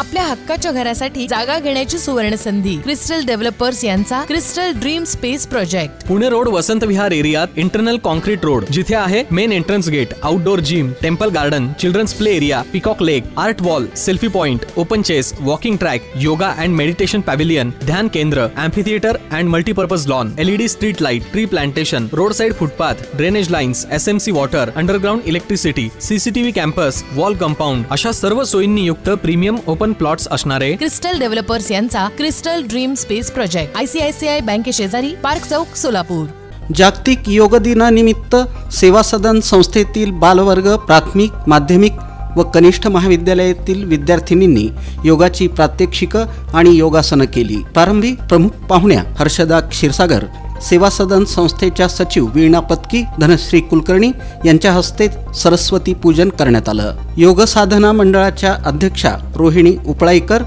आपल्या हक्काच्या घरासाठी जागा घेण्याची सुवर्ण संधी। क्रिस्टल डेव्हलपर्स यांचा crystal dream space project. Pune road Vasant Vihar एरियात इंटरनल कॉन्क्रीट रोड, जिथे आहे main entrance gate, outdoor gym, temple garden, children's play area, peacock lake, art wall, selfie point, open chess, walking track, yoga and meditation pavilion, ध्यान केंद्र, amphitheatre and multipurpose lawn, LED street light, tree plantation, road side footpath, drainage lines, SMC water, underground electricity, CCTV campus, wall compound अशा सर्व सोयींनी युक्त premium open plots असणारे crystal developers यांचा crystal dream space project, ICICI बँके शेजारी, park चौक, सोलापूर। जागतिक योग दिनानिमित्त सेवा सदन संस्थेतील बालवर्ग, प्राथमिक, माध्यमिक व कनिष्ठ महाविद्यालयातील विद्यार्थिनींनी योगाची प्रात्यक्षिकं आणि योगासनं केली। प्रारंभी प्रमुख पाहुण्या हर्षदा क्षीरसागर, सेवा सदन संस्थेच्या सचिव वीणा पत्की, धनश्री कुलकर्णी यांच्या हस्ते सरस्वती पूजन करण्यात आलं। योग साधना मंडळाच्या अध्यक्षा रोहिणी उपळाईकर,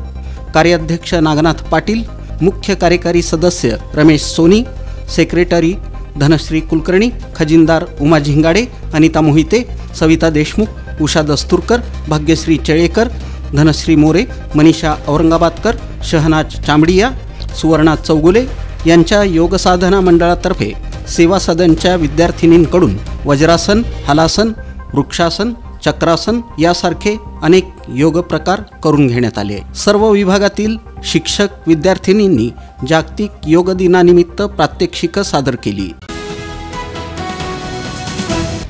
कार्याध्यक्ष नागनाथ पाटील, मुख्य कार्यकारी सदस्य रमेश सोनी, सेक्रेटरी धनश्री कुलकर्णी, खजिनदार उमा झिंगाडे, अनिता मोहिते, सविता देशमुख, उषा दस्तुरकर, भाग्यश्री चेळेकर, धनश्री मोरे, मनीषा औरंगाबादकर, शहनाज चांबडिया, सुवर्णा चौगुले यांच्या योग साधना मंडळातर्फे सेवा सदनच्या विद्यार्थिनींकडून वज्रासन, हलासन, वृक्षासन, चक्रासन यासारखे अनेक योग प्रकार करून घेण्यात आले। सर्व विभागातील शिक्षक विद्यार्थिनींनी जागतिक योग दिनानिमित्त प्रात्यक्षिकं सादर केली।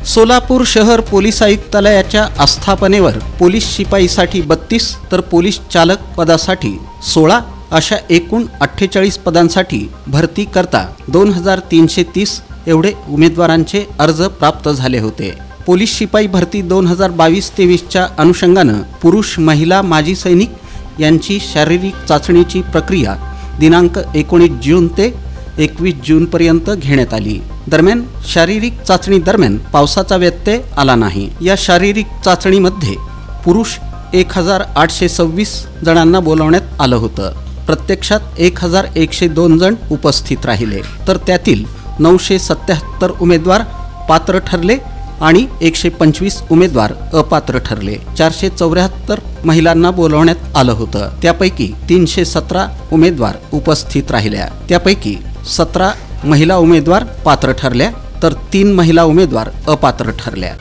सोलापूर शहर पोलीस आयुक्तालयाच्या आस्थापनेवर पोलीस शिपाईसाठी 32 तर पोलीस चालक पदासाठी 16 अशा एकूण 48 पदांसाठी भरती करता 2330 एवढे उमेदवारांचे अर्ज प्राप्त झाले होते। पोलीस शिपाई भरती 2022-23च्या अनुषंगानं पुरुष, महिला, माजी सैनिक यांची शारीरिक चाचणीची प्रक्रिया दिनांक 19 जून ते 21 जूनपर्यंत घेण्यात आली। दरम्यान शारीरिक चाचणी दरम्यान पावसाचा व्यत्यय आला नाही। या शारीरिक चाचणीमध्ये पुरुष 1826 जणांना बोलावण्यात आलं होतं। प्रत्यक्षात 1102 जण उपस्थित राहिले, तर त्यातील 977 उमेदवार पात्र ठरले आणि 125 उमेदवार अपात्र ठरले। 474 महिलांना बोलावण्यात आलं होतं, त्यापैकी 317 उमेदवार उपस्थित राहिल्या। त्यापैकी 17 महिला उमेदवार पात्र ठरल्या, तर 3 महिला उमेदवार अपात्र ठरल्या।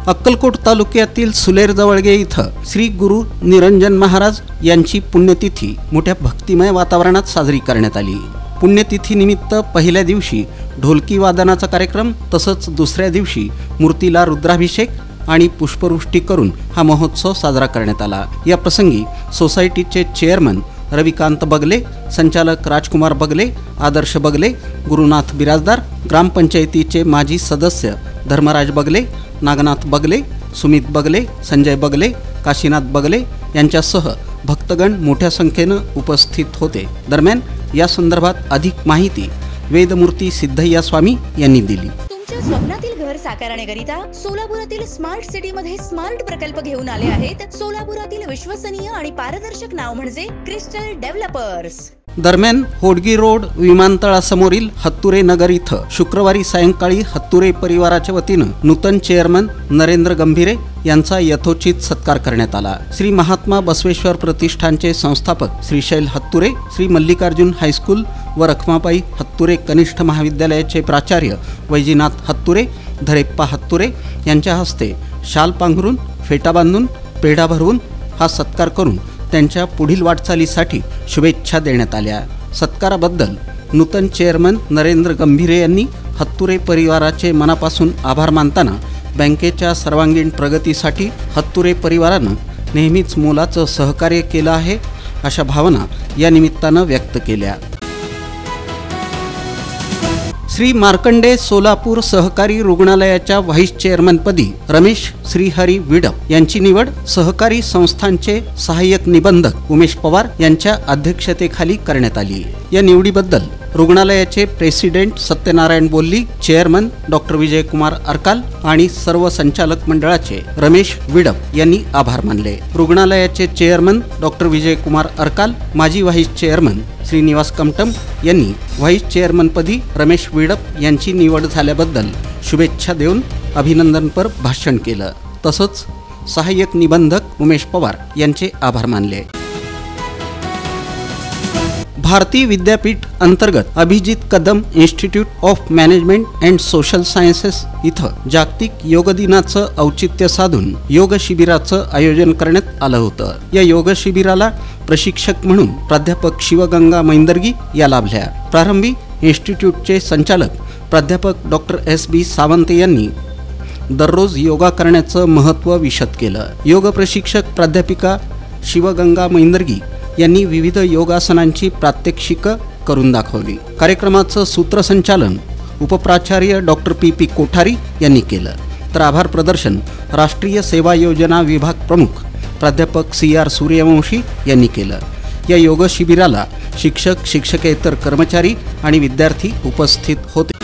अक्कलकोट तालुक्यातील सुलेर जवळगे इथं श्री गुरु निरंजन महाराज यांची पुण्यतिथी मोठ्या भक्तिमय वातावरणात साजरी करण्यात आली। पुण्यतिथीनिमित्त पहिल्या दिवशी ढोलकी वादनाचा कार्यक्रम, तसंच दुसऱ्या दिवशी मूर्तीला रुद्राभिषेक आणि पुष्पवृष्टी करून हा महोत्सव साजरा करण्यात आला। या प्रसंगी सोसायटीचे चेअरमन रविकांत बगले, संचालक राजकुमार बगले, आदर्श बगले, गुरुनाथ बिराजदार, ग्रामपंचायतीचे माजी सदस्य धर्मराज बगले, नागनाथ बगले, सुमित बगले, संजय बगले, काशीनाथ बगले यांच्यासह भक्तगण मोठ्या संख्येनं उपस्थित होते। दरम्यान या संदर्भात अधिक माहिती वेदमूर्ती सिद्धय्या स्वामी यांनी दिली। तुमच्या स्वप्नातील घर साकारण्याकरिता सोलापुरातील स्मार्ट सिटी मध्ये स्मार्ट प्रकल्प घेऊन आले आहेत। सोलापुरातील विश्वसनीय आणि पारदर्शक नाव म्हणजे क्रिस्टल डेव्हलपर्स। दरम्यान होडगी रोड विमानतळासमोरील हत्तुरे नगर इथं शुक्रवारी सायंकाळी हत्तुरे परिवाराच्या वतीनं नूतन चेअरमन नरेंद्र गंभीरे यांचा यथोचित सत्कार करण्यात आला। श्री महात्मा बसवेश्वर प्रतिष्ठानचे संस्थापक श्रीशैल हत्तुरे, श्री मल्लिकार्जुन हायस्कूल व रखमाबाई हत्तुरे कनिष्ठ महाविद्यालयाचे प्राचार्य वैजीनाथ हत्तुरे, धरेप्पा हत्तुरे यांच्या हस्ते शाल पांघरून, फेटा बांधून, पेढा भरवून हा सत्कार करून त्यांच्या पुढील वाटचालीसाठी शुभेच्छा देण्यात आल्या। सत्काराबद्दल नूतन चेअरमन नरेंद्र गंभीरे यांनी हत्तुरे परिवाराचे मनापासून आभार मानताना बँकेच्या सर्वांगीण प्रगतीसाठी हत्तुरे परिवारानं नेहमीच मोलाचं सहकार्य केलं आहे अशा भावना या निमित्तानं व्यक्त केल्या। श्री मार्कंडे सोलापूर सहकारी रुग्णालयाच्या व्हाईस चेअरमनपदी रमेश श्रीहरी विडप यांची निवड सहकारी संस्थांचे सहाय्यक निबंधक उमेश पवार यांच्या अध्यक्षतेखाली करण्यात आली। या निवडीबद्दल रुग्णालयाचे प्रेसिडेंट सत्यनारायण बोल्ली, चेअरमन डॉक्टर विजयकुमार अरकाल आणि सर्व संचालक मंडळाचे रमेश विडप यांनी आभार मानले। रुग्णालयाचे चेअरमन डॉक्टर विजयकुमार अरकाल, माजी व्हाईस चेअरमन श्रीनिवास कमटम यांनी व्हाईस चेअरमनपदी रमेश विडप यांची निवड झाल्याबद्दल शुभेच्छा देऊन अभिनंदनपर भाषण केलं। तसंच सहाय्यक निबंधक उमेश पवार यांचे आभार मानले. भारती विद्यापीठ अंतर्गत Abhijit Kadam institute of management and social sciences इथं जागतिक योग दिनाचं औचित्य साधून योग शिबिराचं आयोजन करण्यात आलं होतं. या योग शिबिराला प्रशिक्षक म्हणून प्राध्यापक शिवगंगा मैंदर्गी या लाभल्या. प्रारंभी इन्स्टिट्यूटचे संचालक प्राध्यापक डॉक्टर S.B. सावंत यांनी दररोज योगा करण्याचं महत्त्व विशद केलं. योग प्रशिक्षक प्राध्यापिका शिवगंगा मैंदर्गी यांनी विविध योगासनांची प्रात्यक्षिकं करून दाखवली. कार्यक्रमाचं सूत्रसंचालन उपप्राचार्य डॉक्टर P.P. कोठारी यांनी केलं. तर आभार प्रदर्शन राष्ट्रीय सेवा योजना विभाग प्रमुख प्राध्यापक C.R. सूर्यवंशी यांनी केलं. या योग शिबिराला शिक्षक, शिक्षकेतर कर्मचारी आणि विद्यार्थी उपस्थित होते.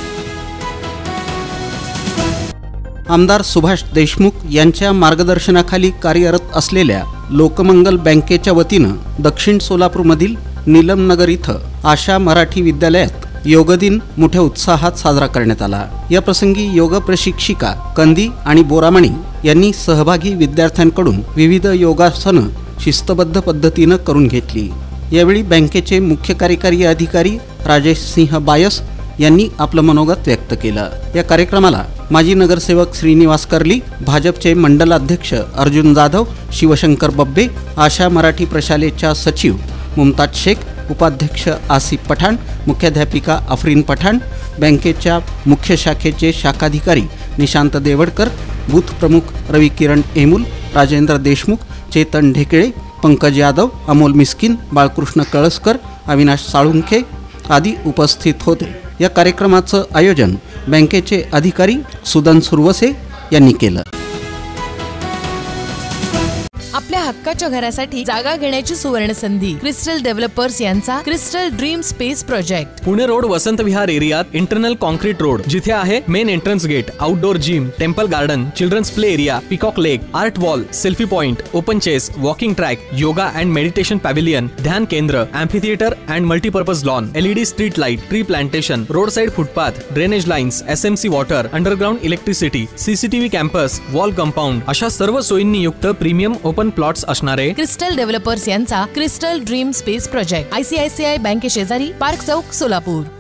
आमदार सुभाष देशमुख यांच्या मार्गदर्शनाखाली कार्यरत असलेल्या लोकमंगल बँकेच्या वतीनं दक्षिण सोलापूरमधील नीलमनगर इथं आशा मराठी विद्यालयात योग दिन मोठ्या उत्साहात साजरा करण्यात आला. या प्रसंगी योग प्रशिक्षिका कंदी आणि बोरामणी यांनी सहभागी विद्यार्थ्यांकडून विविध योगासनं शिस्तबद्ध पद्धतीनं करून घेतली. यावेळी बँकेचे मुख्य कार्यकारी अधिकारी राजेश सिंह बायस यांनी आपलं मनोगत व्यक्त केलं. या कार्यक्रमाला माजी नगरसेवक श्रीनिवास कर्ली, भाजपचे मंडलाध्यक्ष अर्जुन जाधव, शिवशंकर बब्बे, आशा मराठी प्रशालेच्या सचिव मुमताज शेख, उपाध्यक्ष आसिफ पठाण, मुख्याध्यापिका अफरीन पठाण, बँकेच्या मुख्य शाखेचे शाखाधिकारी निशांत देवडकर, बूथ प्रमुख रवी किरण एमुल, राजेंद्र देशमुख, चेतन ढेकळे, पंकज यादव, अमोल मिस्किन, बाळकृष्ण कळसकर, अविनाश साळुंखे आदी उपस्थित होते. या कार्यक्रमाचं आयोजन बँकेचे अधिकारी सुदन सुरवसे यांनी केलं. आपल्या हक्काच्या घरासाठी जागा घेण्याची सुवर्ण संधी. क्रिस्टल डेव्हलपर्स यांचा crystal dream space project. Pune road Vasant Vihar एरियात इंटरनल कॉन्क्रीट रोड, जिथे आहे main entrance gate, outdoor gym, temple garden, children's play area, peacock lake, art wall, selfie point, open chess, walking track, yoga and meditation pavilion, ध्यान केंद्र, amphitheatre and multipurpose lawn, LED street light, tree plantation, road side footpath, drainage lines, SMC water, underground electricity, CCTV campus, wall compound अशा सर्व सोयींनी युक्त premium open plots असणारे crystal developers यांचा crystal dream space project. ICICI बँके शेजारी, park चौक, सोलापूर.